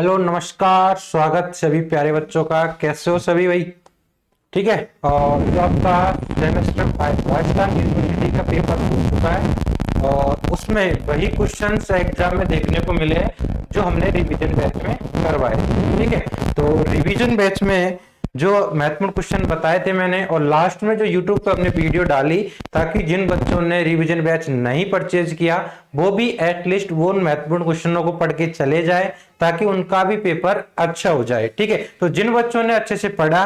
Hello नमस्कार, स्वागत सभी प्यारे बच्चों का। कैसे हो सभी भाई? ठीक है। और जो आपका सेमेस्टर 5 राजस्थान यूनिवर्सिटी का पेपर हो चुका है और उसमें वही क्वेश्चंस एग्जाम में देखने को मिले हैं जो हमने रिवीजन बैच में करवाए। ठीक है, तो रिवीजन बैच में जो महत्वपूर्ण क्वेश्चन बताए थे मैंने, और लास्ट में जो यूट्यूब पे अपने वीडियो डाली ताकि जिन बच्चों ने रिवीजन बैच नहीं परचेज किया वो भी एटलीस्ट वो महत्वपूर्ण क्वेश्चनों को पढ़ के चले जाए ताकि उनका भी पेपर अच्छा हो जाए। ठीक है, तो जिन बच्चों ने अच्छे से पढ़ा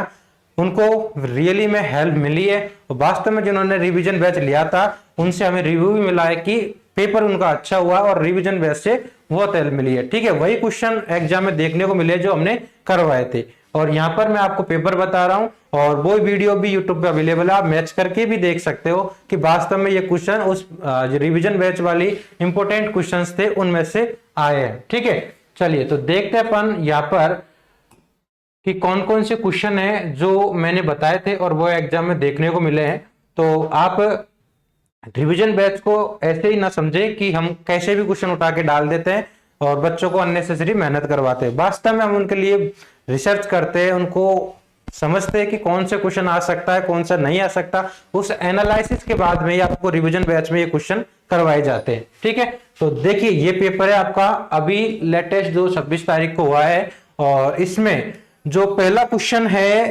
उनको रियली में हेल्प मिली है, और वास्तव में जिन्होंने रिवीजन बैच लिया था उनसे हमें रिव्यू भी मिला है कि पेपर उनका अच्छा हुआ और रिवीजन बैच से बहुत हेल्प मिली है। ठीक है, वही क्वेश्चन एग्जाम में देखने को मिले जो हमने करवाए थे, और यहाँ पर मैं आपको पेपर बता रहा हूँ और वो वीडियो भी यूट्यूब पे अवेलेबल है, आप मैच करके भी देख सकते हो कि वास्तव में ये क्वेश्चन उस रिवीजन बैच वाली इंपॉर्टेंट क्वेश्चंस थे उनमें से आए हैं। ठीक है, चलिए तो देखते हैं अपन यहाँ पर कि कौन कौन से क्वेश्चन है जो मैंने बताए थे और वो एग्जाम में देखने को मिले हैं। तो आप रिवीजन बैच को ऐसे ही ना समझे कि हम कैसे भी क्वेश्चन उठा के डाल देते हैं और बच्चों को अननेसेसरी मेहनत करवाते हैं। वास्तव में हम उनके लिए रिसर्च करते हैं, उनको समझते हैं कि कौन से क्वेश्चन आ सकता है कौन सा नहीं आ सकता। उस एनालिसिस के बाद में ही आपको रिवीजन बैच में ये क्वेश्चन करवाए जाते हैं। ठीक है, तो देखिए ये पेपर है आपका, अभी लेटेस्ट जो 26 तारीख को हुआ है, और इसमें जो पहला क्वेश्चन है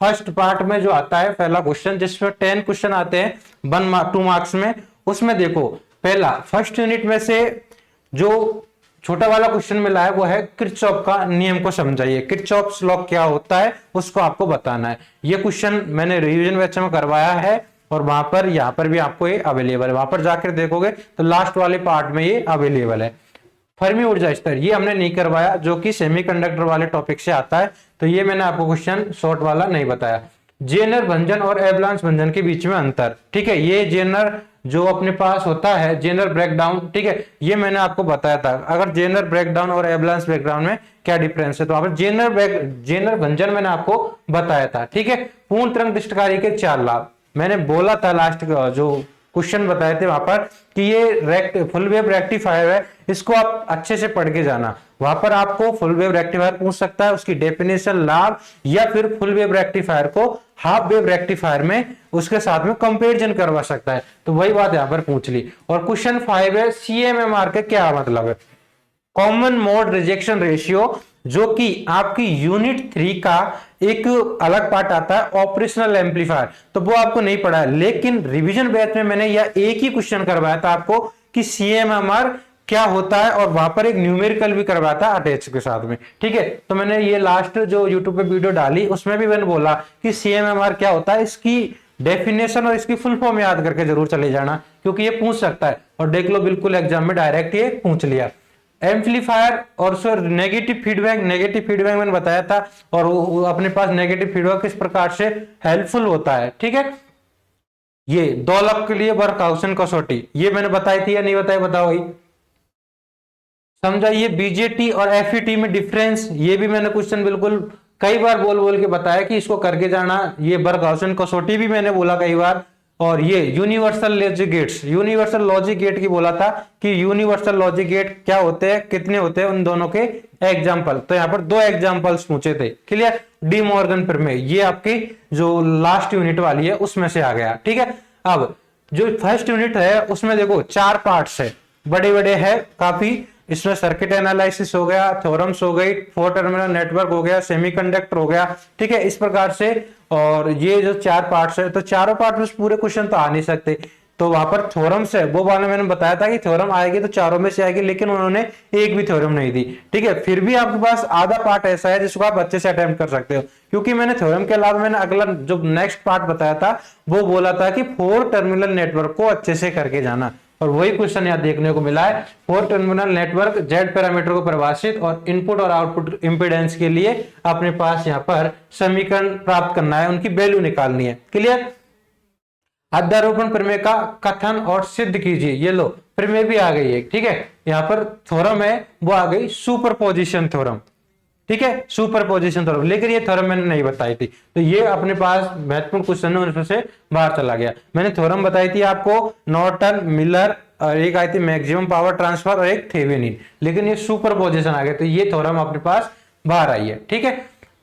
फर्स्ट पार्ट में जो आता है पहला क्वेश्चन, जिसमें 10 क्वेश्चन आते हैं 2 मार्क्स में, उसमें देखो पहला फर्स्ट यूनिट में से जो छोटा वाला क्वेश्चन मिला है वो है किरचॉफ का नियम को समझाइए। किरचॉफ्स लॉ क्या होता है उसको आपको बताना है। ये क्वेश्चन मैंने रिवीजन बैच में करवाया है और वहां पर यहाँ पर भी आपको ये अवेलेबल है, वहां पर जाकर देखोगे तो लास्ट वाले पार्ट में ये अवेलेबल है। फर्मी ऊर्जा स्तर ये हमने नहीं करवाया जो कि सेमीकंडक्टर वाले टॉपिक से आता है, तो ये मैंने आपको क्वेश्चन शॉर्ट वाला नहीं बताया। जेनर भंजन और एवलांस भंजन के बीच में अंतर, ठीक है, ये जेनर जो अपने पास होता है जेनर ब्रेकडाउन, ठीक है, ये मैंने आपको बताया था। अगर जेनर ब्रेकडाउन और एवलांस ब्रेकडाउन में क्या डिफरेंस है, तो आप जेनर भंजन मैंने आपको बताया था। ठीक है, पूर्ण तरंग दृष्टिकारी के 4 लाभ मैंने बोला था लास्ट जो क्वेश्चन बताए थे वहां पर कि ये फुल वेव रेक्टिफायर है, इसको आप अच्छे से पढ़ के जाना। वहां पर आपको फुल वेव रेक्टिफायर पूछ सकता है, उसकी डेफिनेशन, लाभ, या फिर फुल वेव रेक्टिफायर को हाफ वेव रेक्टिफायर में उसके साथ में कंपैरिजन करवा सकता है, तो वही बात यहां पर पूछ ली। और क्वेश्चन 5 है सीएमएमआर का क्या मतलब है, कॉमन मोड रिजेक्शन रेशियो, जो कि आपकी यूनिट 3 का एक अलग पार्ट आता है ऑपरेशनल एम्पलीफायर, तो वो आपको नहीं पढ़ा है, लेकिन रिवीजन बैच में मैंने यह एक ही क्वेश्चन करवाया था आपको कि सीएमएमआर क्या होता है, और वहां पर एक न्यूमेरिकल भी करवाया था अटैच के साथ में। ठीक है, तो मैंने ये लास्ट जो यूट्यूब पे वीडियो डाली उसमें भी मैंने बोला कि सीएमएमआर क्या होता है, इसकी डेफिनेशन और इसकी फुल फॉर्म याद करके जरूर चले जाना, क्योंकि ये पूछ सकता है। और देख लो बिल्कुल एग्जाम में डायरेक्ट ये पूछ लिया। एम्पलीफायर और नेगेटिव फीडबैक मैंने बताया था, और वो अपने पास नेगेटिव फीडबैक किस प्रकार से हेल्पफुल होता है। ठीक है, ये दोलक के लिए बर्कहाउसेन कसौटी ये मैंने बताई थी या नहीं बताई, बताओ भाई। समझा ये बीजेटी और एफईटी में डिफरेंस, ये भी मैंने क्वेश्चन बिल्कुल कई बार बोल बोल के बताया कि इसको करके जाना। ये बर्कहाउसेन कसौटी भी मैंने बोला कई बार। और ये universal logic gates, universal logic gate की बोला था कि यूनिवर्सल लॉजिक गेट क्या होते हैं, कितने होते हैं, उन दोनों के एग्जाम्पल। तो यहाँ पर 2 एग्जाम्पल्स पूछे थे, क्लियर। डी मॉर्गन प्रमेय ये आपकी जो लास्ट यूनिट वाली है उसमें से आ गया। ठीक है, अब जो फर्स्ट यूनिट है उसमें देखो 4 पार्ट्स है, बड़े बड़े है काफी। इसमें सर्किट एनालिसिस हो गया, थ्योरम्स हो गई, 4 टर्मिनल नेटवर्क हो गया, सेमीकंडक्टर हो गया। ठीक है, इस प्रकार से। और ये जो 4 पार्ट्स है, तो चारों पार्ट में पूरे क्वेश्चन तो आ नहीं सकते, तो वहां पर थ्योरम्स है, वो वाले मैंने बताया था कि थ्योरम आएगी तो चारों में से आएगी, लेकिन उन्होंने एक भी थ्योरम नहीं दी। ठीक है, फिर भी आपके पास आधा पार्ट ऐसा है जिसको आप अच्छे से अटेम्प्ट कर सकते हो, क्योंकि मैंने थ्योरम के अलावा मैंने अगला जो नेक्स्ट पार्ट बताया था वो बोला था कि 4 टर्मिनल नेटवर्क को अच्छे से करके जाना, और वही क्वेश्चन यहाँ देखने को मिला है। 4 टर्मिनल नेटवर्क जेड पैरामीटर को परिभाषित और इनपुट और आउटपुट इंपीडेंस के लिए अपने पास यहाँ पर समीकरण प्राप्त करना है, उनकी वैल्यू निकालनी है, क्लियर। अध्यारोपण प्रमेय का कथन और सिद्ध कीजिए, ये लो प्रमेय भी आ गई है। ठीक है, यहाँ पर थ्योरम है वो आ गई सुपरपोजिशन थ्योरम। ठीक है, सुपरपोजिशन थ्योरम, लेकिन ये थ्योरम मैंने नहीं बताई थी, तो ये अपने पास महत्वपूर्ण क्वेश्चन है, उसमें से बाहर चला गया। मैंने थ्योरम बताई थी आपको, नॉर्टन, मिलर, और एक आई थी मैक्सिमम पावर ट्रांसफर और एक थेवेनिन, लेकिन ये सुपरपोजिशन आ गया, तो ये थ्योरम अपने पास बाहर आई है। ठीक है,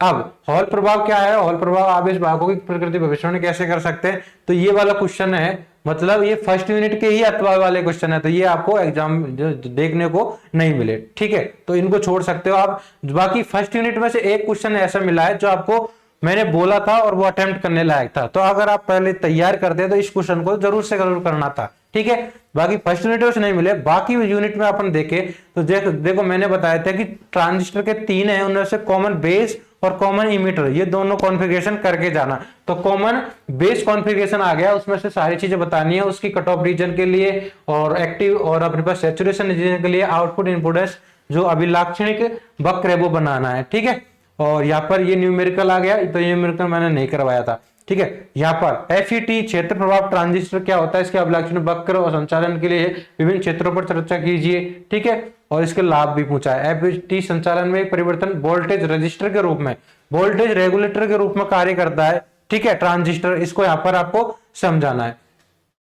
अब हॉल प्रभाव क्या है, हॉल प्रभाव आवेश भागों की प्रकृति भविष्यवाणी कैसे कर सकते हैं, तो ये वाला क्वेश्चन है, मतलब ये फर्स्ट यूनिट के ही अथवा वाले क्वेश्चन है, तो ये आपको एग्जाम देखने को नहीं मिले। ठीक है, तो इनको छोड़ सकते हो आप। बाकी फर्स्ट यूनिट में से एक क्वेश्चन ऐसा मिला है जो आपको मैंने बोला था और वो अटेम्प्ट करने लायक था, तो अगर आप पहले तैयार करते तो इस क्वेश्चन को जरूर से जरूर करना था। ठीक है, बाकी फर्स्ट यूनिट में नहीं मिले, बाकी यूनिट में अपन देखे तो देखो मैंने बताया था कि ट्रांजिस्टर के 3 है, उनमें से कॉमन बेस और कॉमन इमीटर ये दोनों कॉन्फ़िगरेशन करके जाना। तो कॉमन बेस कॉन्फ़िगरेशन आ गया, उसमें से सारी चीजें बतानी है, उसकी कट ऑफ रीजन के लिए और एक्टिव और अपने पास सैचुरेशन रीजन के लिए आउटपुट इम्पोर्टेंस जो अभिलाक्षणिक वक्र है वो बनाना है। ठीक है, और यहाँ पर ये न्यूमेरिकल आ गया, तो ये न्यूमेरिकल मैंने नहीं करवाया था। ठीक है, यहाँ पर FET क्षेत्र प्रभाव ट्रांजिस्टर क्या होता है, इसके अभिलाक्षणिक वक्र और संचालन के लिए विभिन्न क्षेत्रों पर चर्चा कीजिए। ठीक है, और इसके लाभ भी पूछा है। FET संचालन में परिवर्तन वोल्टेज रजिस्टर के रूप में, वोल्टेज रेगुलेटर के रूप में कार्य करता है। ठीक है, ट्रांजिस्टर, इसको यहाँ पर आपको समझाना है।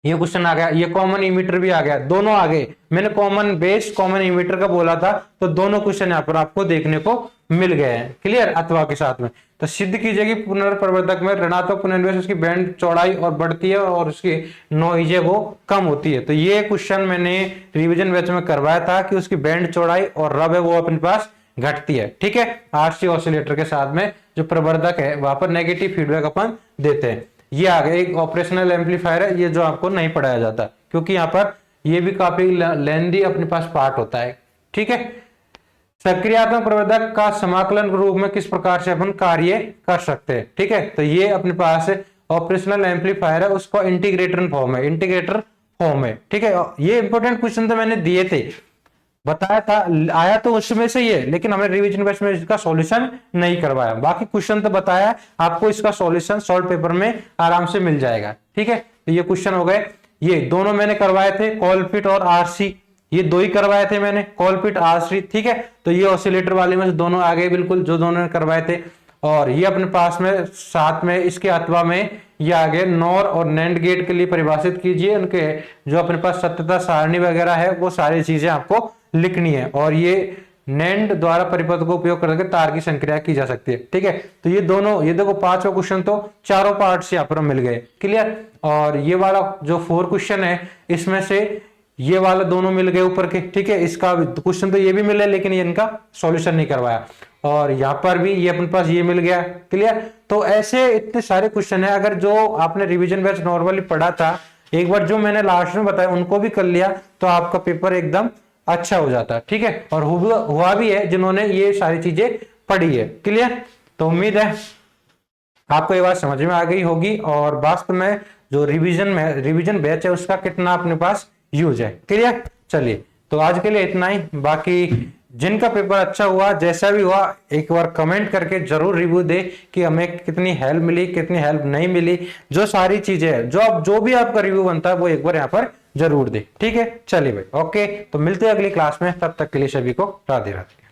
ये क्वेश्चन आ गया, ये कॉमन इमीटर भी आ गया, दोनों आ गए। मैंने कॉमन बेस कॉमन इमीटर का बोला था, तो दोनों क्वेश्चन यहाँ पर आपको देखने को मिल गए हैं। क्लियर, अथवा के साथ में। तो सिद्ध कीजिए कि पुनर्प्रवर्धक में ऋणात्मक पुनर्निवेश उसकी बैंड चौड़ाई और बढ़ती है और उसकी नॉइज है वो कम होती है। तो ये क्वेश्चन मैंने रिवीजन बैच में करवाया था कि उसकी बैंड चौड़ाई और रब है वो अपने पास घटती है। ठीक है, RC ऑसिलेटर के साथ में जो प्रवर्धक है वहां पर नेगेटिव फीडबैक अपन देते हैं। ये आ गया एक ऑपरेशनल एम्पलीफायर है, ये जो आपको नहीं पढ़ाया जाता क्योंकि यहाँ पर ये भी काफी लेंदी अपने पास पार्ट होता है। ठीक है, सक्रियात्मक प्रवर्धक का समाकलन के रूप में किस प्रकार से अपन कार्य कर सकते हैं। ठीक है, तो ये अपने पास ऑपरेशनल एम्पलीफायर है, उसको इंटीग्रेटर फॉर्म है, इंटीग्रेटर फॉर्म है। ठीक है, ये इंपॉर्टेंट क्वेश्चन तो मैंने दिए थे, बताया था, आया तो उसमें से ये, लेकिन हमने रिवीजन बैच में इसका सॉल्यूशन नहीं करवाया। बाकी क्वेश्चन तो बताया, आपको इसका सॉल्यूशन सॉल्व पेपर में आराम से मिल जाएगा। ठीक है, तो ये क्वेश्चन हो गए, ये दोनों मैंने करवाए थे, कॉलपिट और RC, ये दो ही करवाए थे मैंने, कॉलपिट RC। ठीक है, तो ये ऑसिलेटर वाले में से दोनों आ गए बिल्कुल, जो दोनों ने करवाए थे। और ये अपने पास में साथ में इसके अथवा में ये आगे नॉर और नैंड गेट के लिए परिभाषित कीजिए, उनके जो अपने पास सत्यता सारणी वगैरह है वो सारी चीजें आपको लिखनी है। और ये नैंड द्वारा परिपथ को उपयोग करके तार की संक्रिया की जा सकती है। ठीक है, तो ये दोनों, ये देखो 5वां क्वेश्चन तो चारों पार्ट से यहाँ पर मिल गए। क्लियर, और ये वाला जो 4 क्वेश्चन है इसमें से ये वाला दोनों मिल गए ऊपर के। ठीक है, इसका क्वेश्चन तो ये भी मिले, लेकिन ये इनका सॉल्यूशन नहीं करवाया। और यहाँ पर भी ये अपने पास ये मिल गया। क्लियर, तो ऐसे इतने सारे क्वेश्चन है, अगर जो आपने रिवीजन बैच नॉर्मली पढ़ा था, एक बार जो मैंने लास्ट में बताया उनको भी कर लिया तो आपका पेपर एकदम अच्छा हो जाता है। ठीक है, और हुआ भी है जिन्होंने ये सारी चीजें पढ़ी है। क्लियर, तो उम्मीद है आपको ये बात समझ में आ गई होगी और वास्तव में जो रिवीजन बैच है उसका कितना अपने पास यूज है। क्लियर, चलिए तो आज के लिए इतना ही। बाकी जिनका पेपर अच्छा हुआ, जैसा भी हुआ, एक बार कमेंट करके जरूर रिव्यू दे कि हमें कितनी हेल्प मिली, कितनी हेल्प नहीं मिली। जो सारी चीजें है, जो भी आपका रिव्यू बनता है वो एक बार यहाँ पर जरूर दे। ठीक है, चलिए भाई, ओके, तो मिलते हैं अगली क्लास में, तब तक के लिए सभी को राधे राधे।